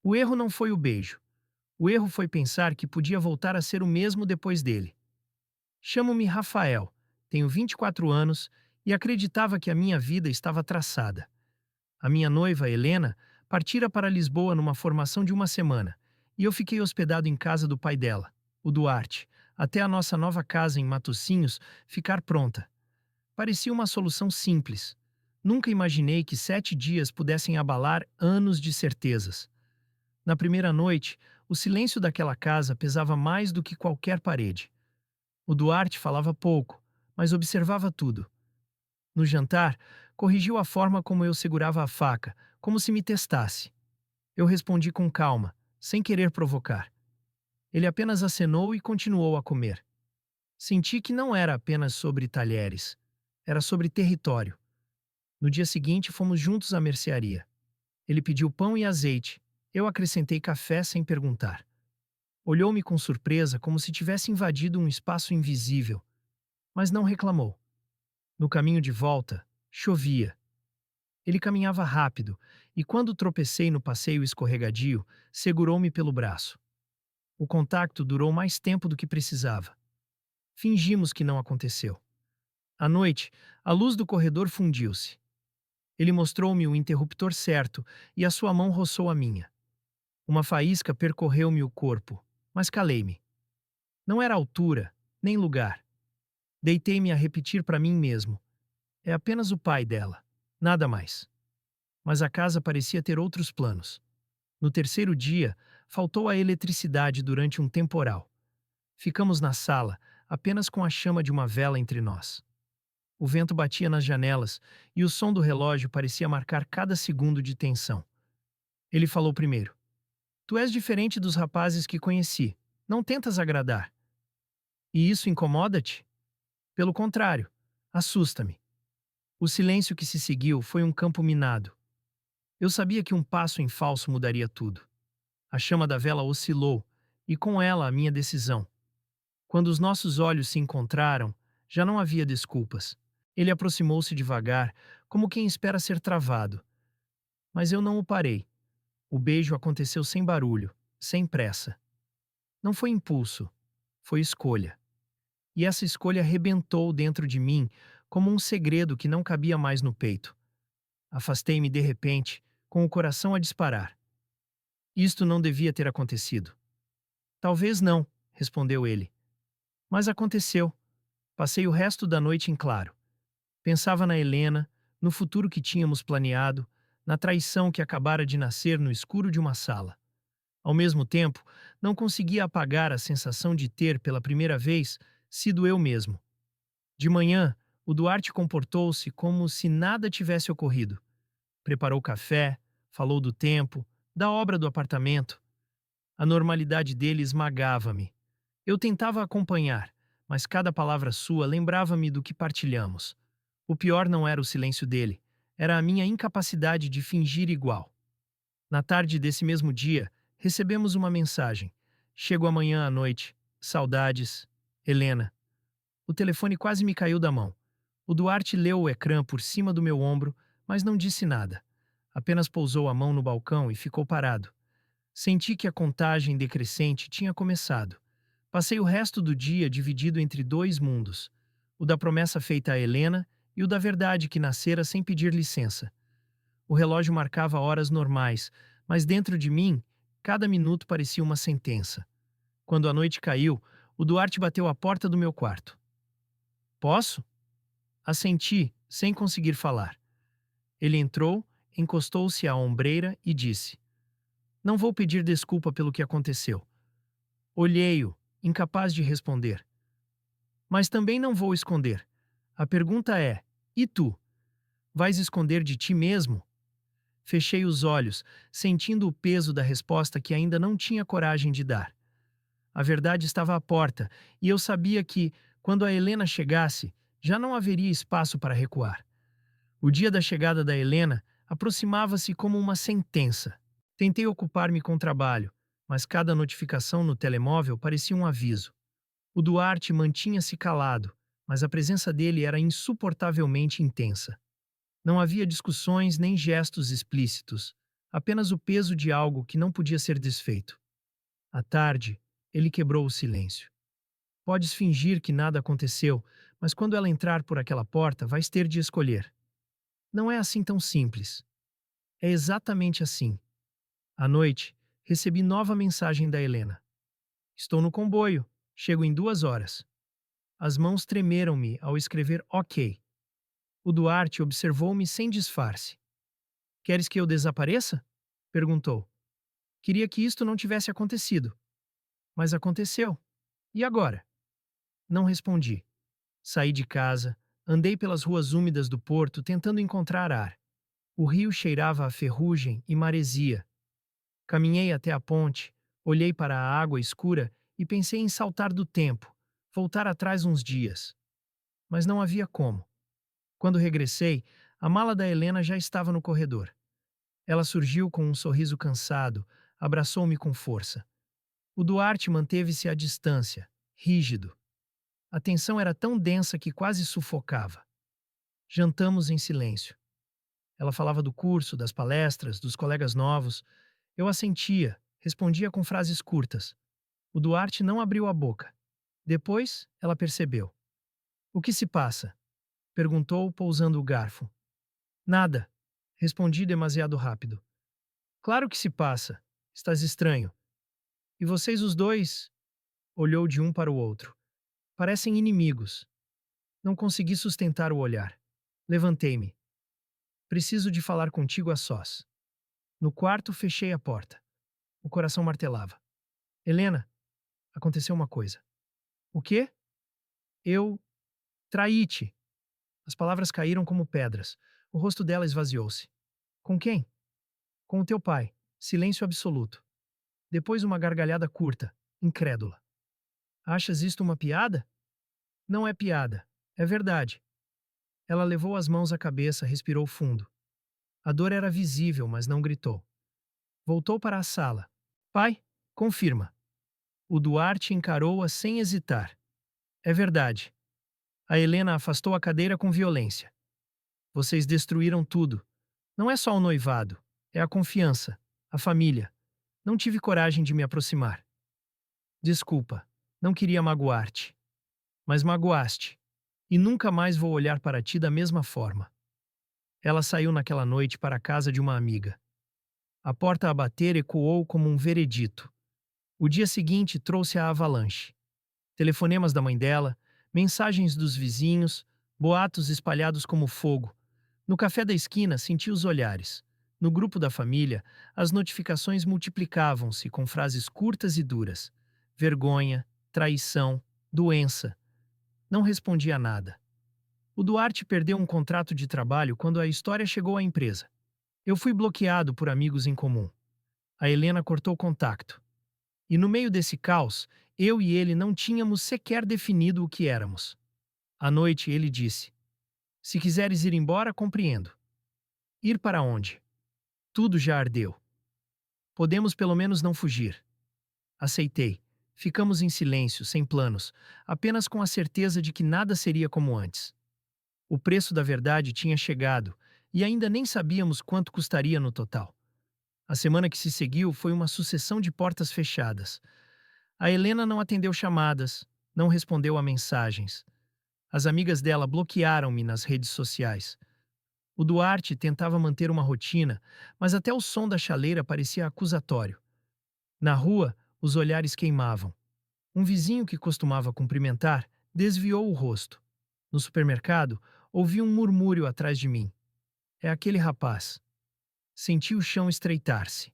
O erro não foi o beijo. O erro foi pensar que podia voltar a ser o mesmo depois dele. Chamo-me Rafael, tenho 24 anos e acreditava que a minha vida estava traçada. A minha noiva, Helena, partira para Lisboa numa formação de uma semana, e eu fiquei hospedado em casa do pai dela, o Duarte, até a nossa nova casa em Matosinhos ficar pronta. Parecia uma solução simples. Nunca imaginei que 7 dias pudessem abalar anos de certezas. Na primeira noite, o silêncio daquela casa pesava mais do que qualquer parede. O Duarte falava pouco, mas observava tudo. No jantar, corrigiu a forma como eu segurava a faca, como se me testasse. Eu respondi com calma, sem querer provocar. Ele apenas acenou e continuou a comer. Senti que não era apenas sobre talheres, era sobre território. No dia seguinte, fomos juntos à mercearia. Ele pediu pão e azeite. Eu acrescentei café sem perguntar. Olhou-me com surpresa, como se tivesse invadido um espaço invisível, mas não reclamou. No caminho de volta, chovia. Ele caminhava rápido, e quando tropecei no passeio escorregadio, segurou-me pelo braço. O contacto durou mais tempo do que precisava. Fingimos que não aconteceu. À noite, a luz do corredor fundiu-se. Ele mostrou-me o interruptor certo e a sua mão roçou a minha. Uma faísca percorreu-me o corpo, mas calei-me. Não era altura, nem lugar. Deitei-me a repetir para mim mesmo. É apenas o pai dela, nada mais. Mas a casa parecia ter outros planos. No terceiro dia, faltou a eletricidade durante um temporal. Ficamos na sala, apenas com a chama de uma vela entre nós. O vento batia nas janelas e o som do relógio parecia marcar cada segundo de tensão. Ele falou primeiro. Tu és diferente dos rapazes que conheci. Não tentas agradar. E isso incomoda-te? Pelo contrário, assusta-me. O silêncio que se seguiu foi um campo minado. Eu sabia que um passo em falso mudaria tudo. A chama da vela oscilou, e com ela a minha decisão. Quando os nossos olhos se encontraram, já não havia desculpas. Ele aproximou-se devagar, como quem espera ser travado. Mas eu não o parei. O beijo aconteceu sem barulho, sem pressa. Não foi impulso, foi escolha. E essa escolha rebentou dentro de mim como um segredo que não cabia mais no peito. Afastei-me de repente, com o coração a disparar. Isto não devia ter acontecido. Talvez não, respondeu ele. Mas aconteceu. Passei o resto da noite em claro. Pensava na Helena, no futuro que tínhamos planeado, na traição que acabara de nascer no escuro de uma sala. Ao mesmo tempo, não conseguia apagar a sensação de ter, pela primeira vez, sido eu mesmo. De manhã, o Duarte comportou-se como se nada tivesse ocorrido. Preparou café, falou do tempo, da obra do apartamento. A normalidade dele esmagava-me. Eu tentava acompanhar, mas cada palavra sua lembrava-me do que partilhamos. O pior não era o silêncio dele, era a minha incapacidade de fingir igual. Na tarde desse mesmo dia, recebemos uma mensagem. Chego amanhã à noite. Saudades. Helena. O telefone quase me caiu da mão. O Duarte leu o ecrã por cima do meu ombro, mas não disse nada. Apenas pousou a mão no balcão e ficou parado. Senti que a contagem decrescente tinha começado. Passei o resto do dia dividido entre dois mundos: o da promessa feita a Helena e o da verdade que nascera sem pedir licença. O relógio marcava horas normais, mas dentro de mim, cada minuto parecia uma sentença. Quando a noite caiu, o Duarte bateu à porta do meu quarto. Posso? Assenti, sem conseguir falar. Ele entrou, encostou-se à ombreira e disse: Não vou pedir desculpa pelo que aconteceu. Olhei-o, incapaz de responder. Mas também não vou esconder. A pergunta é: e tu? Vais esconder de ti mesmo? Fechei os olhos, sentindo o peso da resposta que ainda não tinha coragem de dar. A verdade estava à porta, e eu sabia que, quando a Helena chegasse, já não haveria espaço para recuar. O dia da chegada da Helena aproximava-se como uma sentença. Tentei ocupar-me com trabalho, mas cada notificação no telemóvel parecia um aviso. O Duarte mantinha-se calado, mas a presença dele era insuportavelmente intensa. Não havia discussões nem gestos explícitos, apenas o peso de algo que não podia ser desfeito. À tarde, ele quebrou o silêncio. Podes fingir que nada aconteceu, mas quando ela entrar por aquela porta, vais ter de escolher. Não é assim tão simples. É exatamente assim. À noite, recebi nova mensagem da Helena. Estou no comboio. Chego em 2 horas. As mãos tremeram-me ao escrever OK. O Duarte observou-me sem disfarce. Queres que eu desapareça? Perguntou. Queria que isto não tivesse acontecido. Mas aconteceu. E agora? Não respondi. Saí de casa, andei pelas ruas úmidas do porto tentando encontrar ar. O rio cheirava a ferrugem e maresia. Caminhei até a ponte, olhei para a água escura e pensei em saltar do tempo, voltar atrás uns dias. Mas não havia como. Quando regressei, a mala da Helena já estava no corredor. Ela surgiu com um sorriso cansado, abraçou-me com força. O Duarte manteve-se à distância, rígido. A tensão era tão densa que quase sufocava. Jantamos em silêncio. Ela falava do curso, das palestras, dos colegas novos. Eu assentia, respondia com frases curtas. O Duarte não abriu a boca. Depois, ela percebeu. O que se passa? Perguntou, pousando o garfo. Nada. Respondi demasiado rápido. Claro que se passa. Estás estranho. E vocês os dois? Olhou de um para o outro. Parecem inimigos. Não consegui sustentar o olhar. Levantei-me. Preciso de falar contigo a sós. No quarto, fechei a porta. O coração martelava. Helena, aconteceu uma coisa. O quê? Eu traí-te. As palavras caíram como pedras. O rosto dela esvaziou-se. Com quem? Com o teu pai. Silêncio absoluto. Depois uma gargalhada curta, incrédula. Achas isto uma piada? Não é piada. É verdade. Ela levou as mãos à cabeça, respirou fundo. A dor era visível, mas não gritou. Voltou para a sala. Pai, confirma. O Duarte encarou-a sem hesitar. É verdade. A Helena afastou a cadeira com violência. Vocês destruíram tudo. Não é só o noivado, é a confiança, a família. Não tive coragem de me aproximar. Desculpa, não queria magoar-te. Mas magoaste. E nunca mais vou olhar para ti da mesma forma. Ela saiu naquela noite para a casa de uma amiga. A porta a bater ecoou como um veredito. O dia seguinte trouxe a avalanche. Telefonemas da mãe dela, mensagens dos vizinhos, boatos espalhados como fogo. No café da esquina, senti os olhares. No grupo da família, as notificações multiplicavam-se com frases curtas e duras. Vergonha, traição, doença. Não respondia nada. O Duarte perdeu um contrato de trabalho quando a história chegou à empresa. Eu fui bloqueado por amigos em comum. A Helena cortou contato. E no meio desse caos, eu e ele não tínhamos sequer definido o que éramos. À noite, ele disse: Se quiseres ir embora, compreendo. Ir para onde? Tudo já ardeu. Podemos pelo menos não fugir. Aceitei. Ficamos em silêncio, sem planos, apenas com a certeza de que nada seria como antes. O preço da verdade tinha chegado, e ainda nem sabíamos quanto custaria no total. A semana que se seguiu foi uma sucessão de portas fechadas. A Helena não atendeu chamadas, não respondeu a mensagens. As amigas dela bloquearam-me nas redes sociais. O Duarte tentava manter uma rotina, mas até o som da chaleira parecia acusatório. Na rua, os olhares queimavam. Um vizinho que costumava cumprimentar desviou o rosto. No supermercado, ouvi um murmúrio atrás de mim. É aquele rapaz. Senti o chão estreitar-se.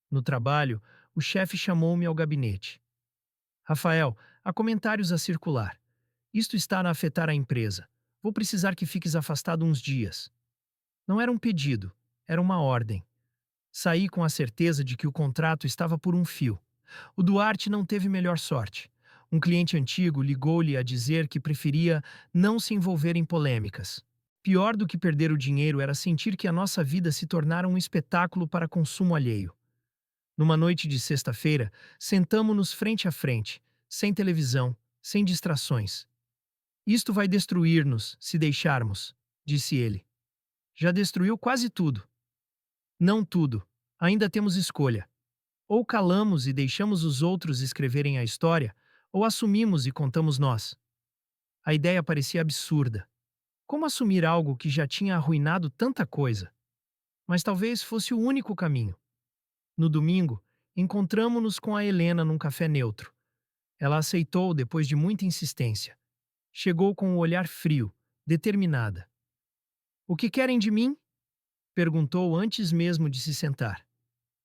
No trabalho, o chefe chamou-me ao gabinete. Rafael, há comentários a circular. Isto está a afetar a empresa. Vou precisar que fiques afastado uns dias. Não era um pedido, era uma ordem. Saí com a certeza de que o contrato estava por um fio. O Duarte não teve melhor sorte. Um cliente antigo ligou-lhe a dizer que preferia não se envolver em polêmicas. Pior do que perder o dinheiro era sentir que a nossa vida se tornara um espetáculo para consumo alheio. Numa noite de sexta-feira, sentamo-nos frente a frente, sem televisão, sem distrações. Isto vai destruir-nos, se deixarmos, disse ele. Já destruiu quase tudo. Não tudo. Ainda temos escolha. Ou calamos e deixamos os outros escreverem a história, ou assumimos e contamos nós. A ideia parecia absurda. Como assumir algo que já tinha arruinado tanta coisa? Mas talvez fosse o único caminho. No domingo, encontramo-nos com a Helena num café neutro. Ela aceitou depois de muita insistência. Chegou com um olhar frio, determinada. O que querem de mim? Perguntou antes mesmo de se sentar.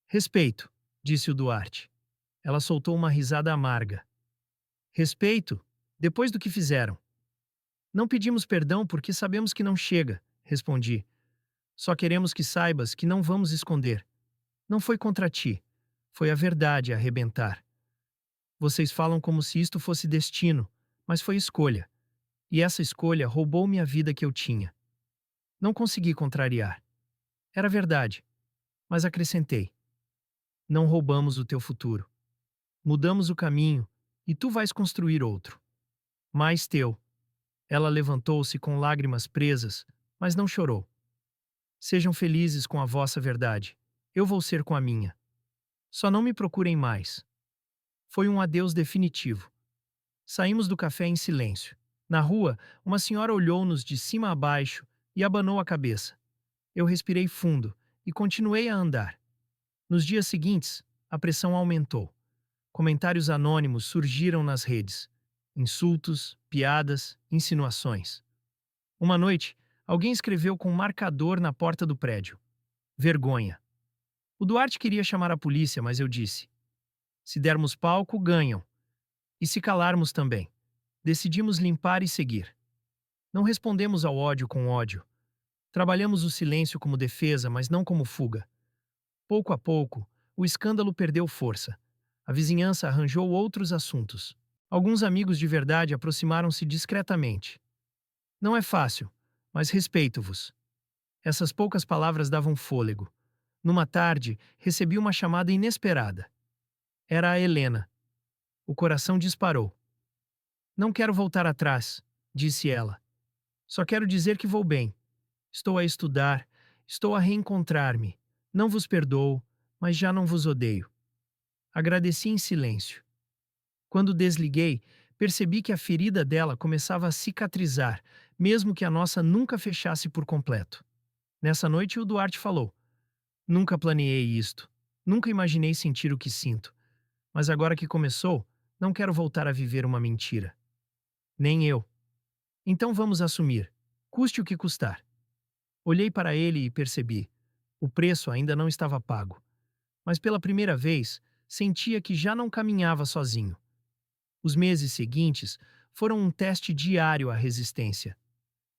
Respeito, disse o Duarte. Ela soltou uma risada amarga. Respeito? Depois do que fizeram. Não pedimos perdão porque sabemos que não chega, respondi. Só queremos que saibas que não vamos esconder. Não foi contra ti. Foi a verdade a arrebentar. Vocês falam como se isto fosse destino, mas foi escolha. E essa escolha roubou-me a vida que eu tinha. Não consegui contrariar. Era verdade, mas acrescentei. Não roubamos o teu futuro. Mudamos o caminho e tu vais construir outro. Mais teu. Ela levantou-se com lágrimas presas, mas não chorou. Sejam felizes com a vossa verdade. Eu vou ser com a minha. Só não me procurem mais. Foi um adeus definitivo. Saímos do café em silêncio. Na rua, uma senhora olhou-nos de cima a baixo e abanou a cabeça. Eu respirei fundo e continuei a andar. Nos dias seguintes, a pressão aumentou. Comentários anônimos surgiram nas redes. Insultos, piadas, insinuações. Uma noite, alguém escreveu com um marcador na porta do prédio. Vergonha. O Duarte queria chamar a polícia, mas eu disse: se dermos palco, ganham. E se calarmos também. Decidimos limpar e seguir. Não respondemos ao ódio com ódio. Trabalhamos o silêncio como defesa, mas não como fuga. Pouco a pouco, o escândalo perdeu força. A vizinhança arranjou outros assuntos. Alguns amigos de verdade aproximaram-se discretamente. Não é fácil, mas respeito-vos. Essas poucas palavras davam fôlego. Numa tarde, recebi uma chamada inesperada. Era a Helena. O coração disparou. Não quero voltar atrás, disse ela. Só quero dizer que vou bem. Estou a estudar, estou a reencontrar-me. Não vos perdoo, mas já não vos odeio. Agradeci em silêncio. Quando desliguei, percebi que a ferida dela começava a cicatrizar, mesmo que a nossa nunca fechasse por completo. Nessa noite, o Duarte falou: nunca planeei isto. Nunca imaginei sentir o que sinto. Mas agora que começou, não quero voltar a viver uma mentira. Nem eu. Então vamos assumir, custe o que custar. Olhei para ele e percebi. O preço ainda não estava pago. Mas pela primeira vez, sentia que já não caminhava sozinho. Os meses seguintes foram um teste diário à resistência.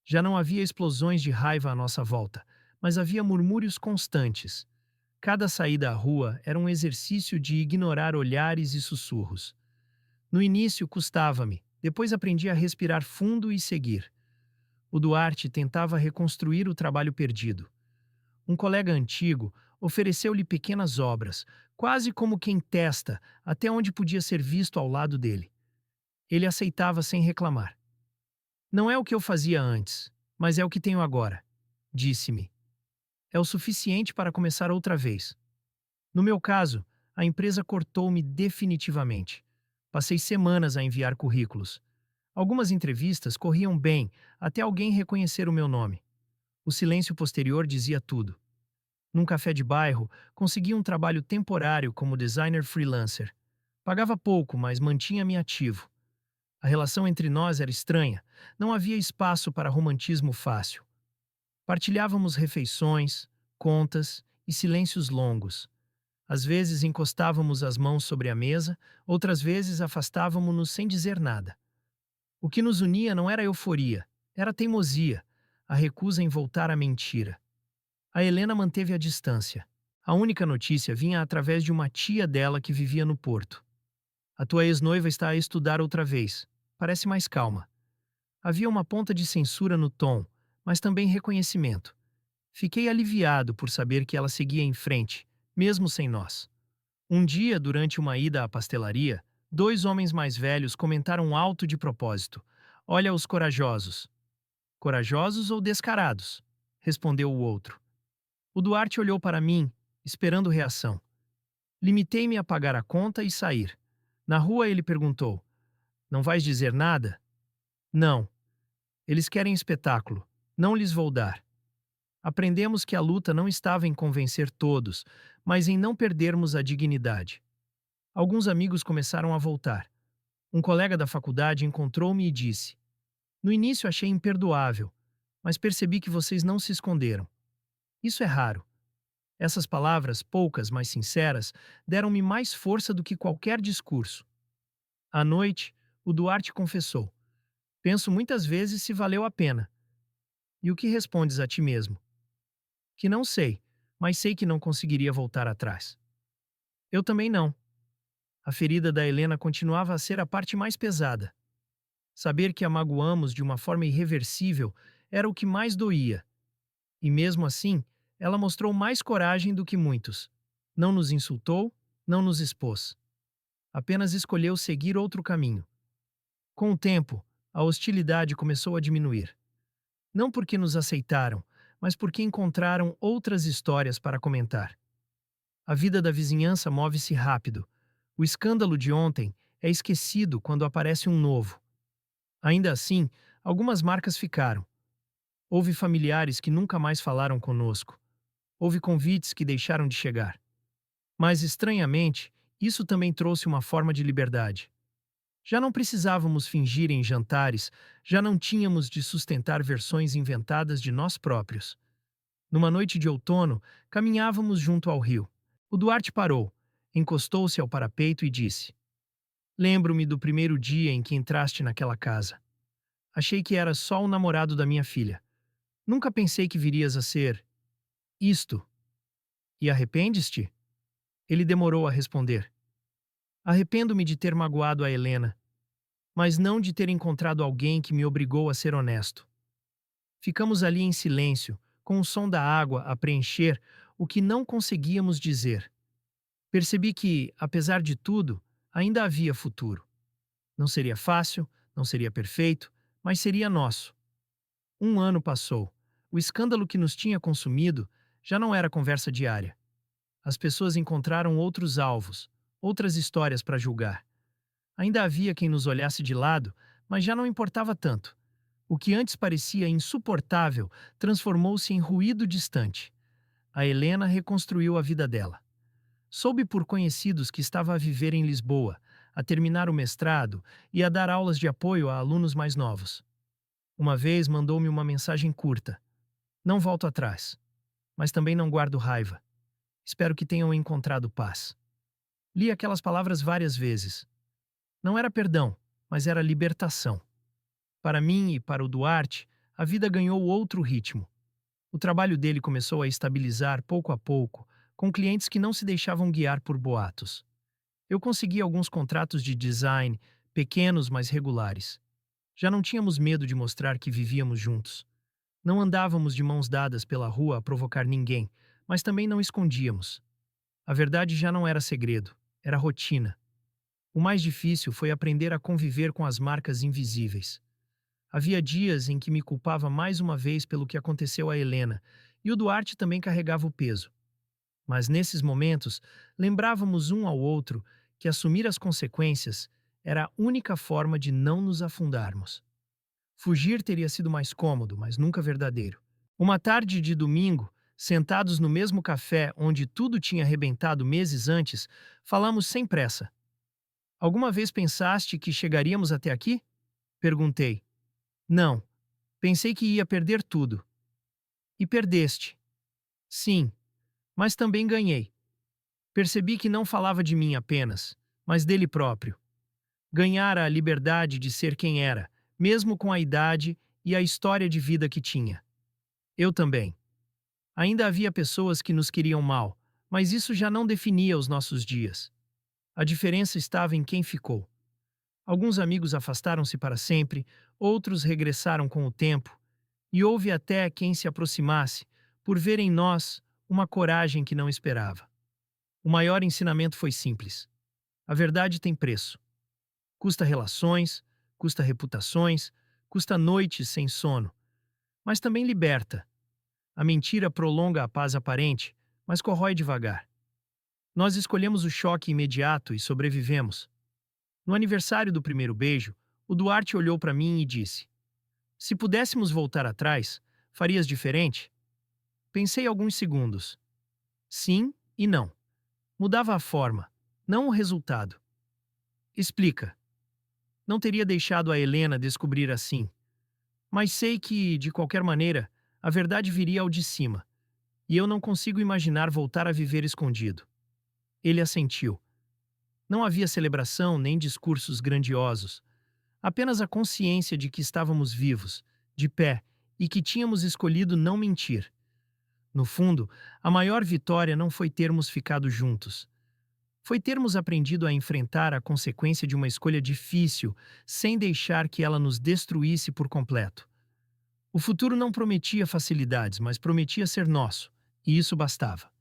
Já não havia explosões de raiva à nossa volta, mas havia murmúrios constantes. Cada saída à rua era um exercício de ignorar olhares e sussurros. No início custava-me, depois aprendi a respirar fundo e seguir. O Duarte tentava reconstruir o trabalho perdido. Um colega antigo ofereceu-lhe pequenas obras, quase como quem testa até onde podia ser visto ao lado dele. Ele aceitava sem reclamar. Não é o que eu fazia antes, mas é o que tenho agora, disse-me. É o suficiente para começar outra vez. No meu caso, a empresa cortou-me definitivamente. Passei semanas a enviar currículos. Algumas entrevistas corriam bem, até alguém reconhecer o meu nome. O silêncio posterior dizia tudo. Num café de bairro, consegui um trabalho temporário como designer freelancer. Pagava pouco, mas mantinha-me ativo. A relação entre nós era estranha, não havia espaço para romantismo fácil. Partilhávamos refeições, contas e silêncios longos. Às vezes encostávamos as mãos sobre a mesa, outras vezes afastávamo-nos sem dizer nada. O que nos unia não era euforia, era teimosia, a recusa em voltar à mentira. A Helena manteve a distância. A única notícia vinha através de uma tia dela que vivia no Porto. A tua ex-noiva está a estudar outra vez. Parece mais calma. Havia uma ponta de censura no tom, mas também reconhecimento. Fiquei aliviado por saber que ela seguia em frente, mesmo sem nós. Um dia, durante uma ida à pastelaria, dois homens mais velhos comentaram alto de propósito: olha os corajosos. Corajosos ou descarados? Respondeu o outro. O Duarte olhou para mim esperando reação. Limitei-me a pagar a conta e sair. Na rua ele perguntou: Não vais dizer nada? Não. Eles querem espetáculo. Não lhes vou dar. Aprendemos que a luta não estava em convencer todos, mas em não perdermos a dignidade. Alguns amigos começaram a voltar. Um colega da faculdade encontrou-me e disse: No início achei imperdoável, mas percebi que vocês não se esconderam. Isso é raro. Essas palavras, poucas, mas sinceras, deram-me mais força do que qualquer discurso. À noite, o Duarte confessou: Penso muitas vezes se valeu a pena. E o que respondes a ti mesmo? Que não sei, mas sei que não conseguiria voltar atrás. Eu também não. A ferida da Helena continuava a ser a parte mais pesada. Saber que a magoamos de uma forma irreversível era o que mais doía. E mesmo assim, ela mostrou mais coragem do que muitos. Não nos insultou, não nos expôs. Apenas escolheu seguir outro caminho. Com o tempo, a hostilidade começou a diminuir. Não porque nos aceitaram, mas porque encontraram outras histórias para comentar. A vida da vizinhança move-se rápido. O escândalo de ontem é esquecido quando aparece um novo. Ainda assim, algumas marcas ficaram. Houve familiares que nunca mais falaram conosco. Houve convites que deixaram de chegar. Mas, estranhamente, isso também trouxe uma forma de liberdade. Já não precisávamos fingir em jantares, já não tínhamos de sustentar versões inventadas de nós próprios. Numa noite de outono, caminhávamos junto ao rio. O Duarte parou, encostou-se ao parapeito e disse: Lembro-me do primeiro dia em que entraste naquela casa. Achei que eras só o namorado da minha filha. Nunca pensei que virias a ser isto. E arrependes-te? Ele demorou a responder. Arrependo-me de ter magoado a Helena, mas não de ter encontrado alguém que me obrigou a ser honesto. Ficamos ali em silêncio, com o som da água a preencher o que não conseguíamos dizer. Percebi que, apesar de tudo, ainda havia futuro. Não seria fácil, não seria perfeito, mas seria nosso. Um ano passou. O escândalo que nos tinha consumido já não era conversa diária. As pessoas encontraram outros alvos, outras histórias para julgar. Ainda havia quem nos olhasse de lado, mas já não importava tanto. O que antes parecia insuportável transformou-se em ruído distante. A Helena reconstruiu a vida dela. Soube por conhecidos que estava a viver em Lisboa, a terminar o mestrado e a dar aulas de apoio a alunos mais novos. Uma vez mandou-me uma mensagem curta. Não volto atrás, mas também não guardo raiva. Espero que tenham encontrado paz. Li aquelas palavras várias vezes. Não era perdão, mas era libertação. Para mim e para o Duarte, a vida ganhou outro ritmo. O trabalho dele começou a estabilizar pouco a pouco, com clientes que não se deixavam guiar por boatos. Eu consegui alguns contratos de design, pequenos mas regulares. Já não tínhamos medo de mostrar que vivíamos juntos. Não andávamos de mãos dadas pela rua a provocar ninguém, mas também não escondíamos. A verdade já não era segredo, era rotina. O mais difícil foi aprender a conviver com as marcas invisíveis. Havia dias em que me culpava mais uma vez pelo que aconteceu a Helena, e o Duarte também carregava o peso. Mas nesses momentos, lembrávamos um ao outro que assumir as consequências era a única forma de não nos afundarmos. Fugir teria sido mais cômodo, mas nunca verdadeiro. Uma tarde de domingo, sentados no mesmo café onde tudo tinha arrebentado meses antes, falamos sem pressa. Alguma vez pensaste que chegaríamos até aqui? Perguntei. Não. Pensei que ia perder tudo. E perdeste. Sim, mas também ganhei. Percebi que não falava de mim apenas, mas dele próprio. Ganhara a liberdade de ser quem era, mesmo com a idade e a história de vida que tinha. Eu também. Ainda havia pessoas que nos queriam mal, mas isso já não definia os nossos dias. A diferença estava em quem ficou. Alguns amigos afastaram-se para sempre, outros regressaram com o tempo, e houve até quem se aproximasse, por ver em nós uma coragem que não esperava. O maior ensinamento foi simples. A verdade tem preço. Custa relações, custa reputações, custa noites sem sono. Mas também liberta. A mentira prolonga a paz aparente, mas corrói devagar. Nós escolhemos o choque imediato e sobrevivemos. No aniversário do primeiro beijo, o Duarte olhou para mim e disse: Se pudéssemos voltar atrás, farias diferente? Pensei alguns segundos. Sim e não. Mudava a forma, não o resultado. Explica. Não teria deixado a Helena descobrir assim. Mas sei que, de qualquer maneira, a verdade viria ao de cima. E eu não consigo imaginar voltar a viver escondido. Ele assentiu. Não havia celebração nem discursos grandiosos. Apenas a consciência de que estávamos vivos, de pé, e que tínhamos escolhido não mentir. No fundo, a maior vitória não foi termos ficado juntos. Foi termos aprendido a enfrentar a consequência de uma escolha difícil, sem deixar que ela nos destruísse por completo. O futuro não prometia facilidades, mas prometia ser nosso, e isso bastava.